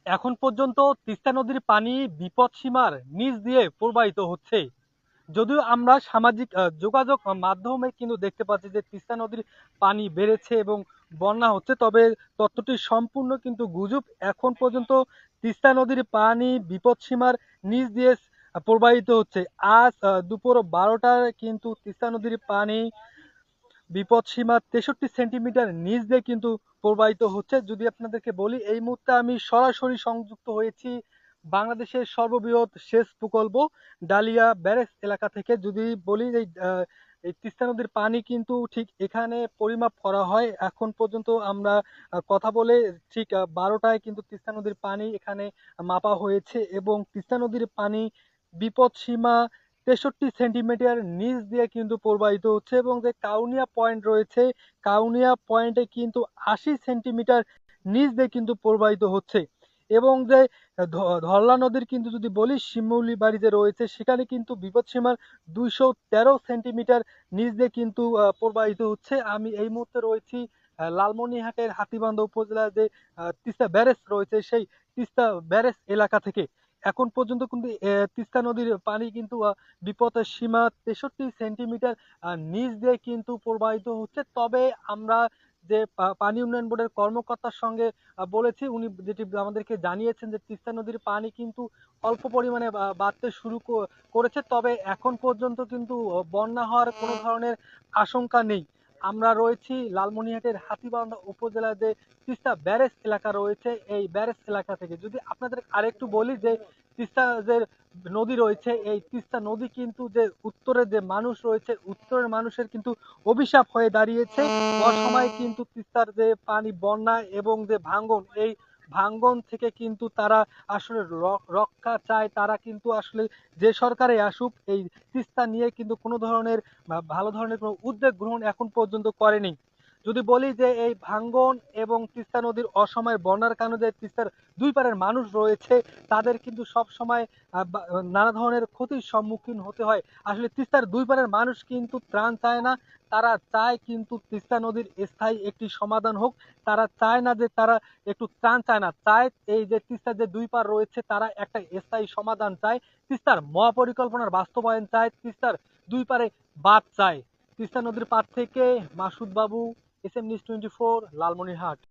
এখন পর্যন্ত তিস্তা নদীর পানি বিপদসীমার নিচ দিয়ে প্রবাহিত হচ্ছে। যদিও আমরা সামাজিক যোগাযোগ মাধ্যমে কিন্তু দেখতে পাচ্ছি যে তিস্তা নদীর পানি বেড়েছে এবং বন্যা হচ্ছে, তবে তথ্যটি সম্পূর্ণ কিন্তু গুজব। এখন পর্যন্ত তিস্তা নদীর পানি বিপদসীমার নিচ দিয়ে প্রবাহিত হচ্ছে। আজ দুপুর 12টায় কিন্তু তিস্তা নদীর পানি বিপদসীমা 63 সেন্টিমিটার নিচ দিয়ে কিন্তু প্রবাহিত হচ্ছে। যদি আপনাদেরকে বলি, এই মুহূর্তে আমি সরাসরি সংযুক্ত হয়েছি বাংলাদেশের সর্ববৃহৎ সেচ প্রকল্প ডালিয়া ব্যারেজ এলাকা থেকে। যদি বলি এই তিস্তা নদীর পানি কিন্তু ঠিক এখানে পরিমাপ করা হয়। এখন পর্যন্ত আমরা কথা বলে ঠিক 12টায় কিন্তু তিস্তা নদীর পানি এখানে মাপা হয়েছে এবং তিস্তা নদীর পানি বিপদসীমা 63 সেন্টিমিটার নিচ দিয়ে কিন্তু প্রবাহিত হচ্ছে এবং যে কাউনিয়া পয়েন্ট রয়েছে, কাউনিয়া পয়েন্টে কিন্তু 80 সেন্টিমিটার নিচ দিয়ে কিন্তু প্রবাহিত হচ্ছে। এবং যে ধরলা নদীর কিন্তু যদি বলি শিমুলিবাড়ি যে রয়েছে, সেখানে কিন্তু বিপদসীমার 213 সেন্টিমিটার নিচ দিয়ে কিন্তু প্রবাহিত হচ্ছে। আমি এই মুহূর্তে রয়েছি লালমনিরহাটের হাতীবান্ধা উপজেলার যে তিস্তা ব্যারেজ রয়েছে, সেই তিস্তা ব্যারেজ এলাকা থেকে। এখন পর্যন্ত কিন্তু তিস্তা নদীর পানি কিন্তু বিপদের সীমা 63 সেন্টিমিটার নিচ দিয়ে কিন্তু প্রবাহিত হচ্ছে। তবে আমরা যে পানি উন্নয়ন বোর্ডের কর্মকর্তার সঙ্গে বলেছি, উনি যেটি আমাদেরকে জানিয়েছেন যে তিস্তা নদীর পানি কিন্তু অল্প পরিমাণে বাড়তে শুরু করেছে, তবে এখন পর্যন্ত কিন্তু বন্যা হওয়ার কোনো ধরনের আশঙ্কা নেই। আমরা রয়েছি লালমনিরহাটের হাতীবান্ধা উপজেলার যে তিস্তা ব্যারেজ এলাকা রয়েছে, এই ব্যারেজ এলাকা থেকে। যদি আপনাদের আরেকটু বলি যে তিস্তা যে নদী রয়েছে, এই তিস্তা নদী কিন্তু যে উত্তরের যে মানুষ রয়েছে, উত্তরের মানুষের কিন্তু অভিশাপ হয়ে দাঁড়িয়েছে। অসময়ে কিন্তু তিস্তার যে পানি বন্যা এবং যে ভাঙ্গন, এই ভাঙ্গন থেকে কিন্তু তারা আসলে রক্ষা চায়। তারা কিন্তু আসলে যে সরকারে আসুক, এই তিস্তা নিয়ে কিন্তু কোনো ধরনের ভালো ধরনের কোনো উদ্যোগ গ্রহণ এখন পর্যন্ত করেনি। যদি বলি যে এই ভাঙ্গন এবং তিস্তা নদীর অসময়ে বন্যার কারণে যে তিস্তার দুই পারের মানুষ রয়েছে, তাদের কিন্তু সব সময় নানা ধরনের ক্ষতির সম্মুখীন হতে হয়। আসলে তিস্তার দুই পারের মানুষ কিন্তু ত্রাণ চায় না, তারা চায় কিন্তু তিস্তা নদীর স্থায়ী একটি সমাধান হোক। তারা চায় না যে তারা একটু ত্রাণ চায় না, চায় এই যে তিস্তার যে দুই পার রয়েছে তারা একটা স্থায়ী সমাধান চায়, তিস্তার মহাপরিকল্পনার বাস্তবায়ন চায়, তিস্তার দুই পারে বাঁধ চায়। তিস্তা নদীর পাড় থেকে মাসুদ বাবু, এস এম নিউজ 24, লালমনিরহাট।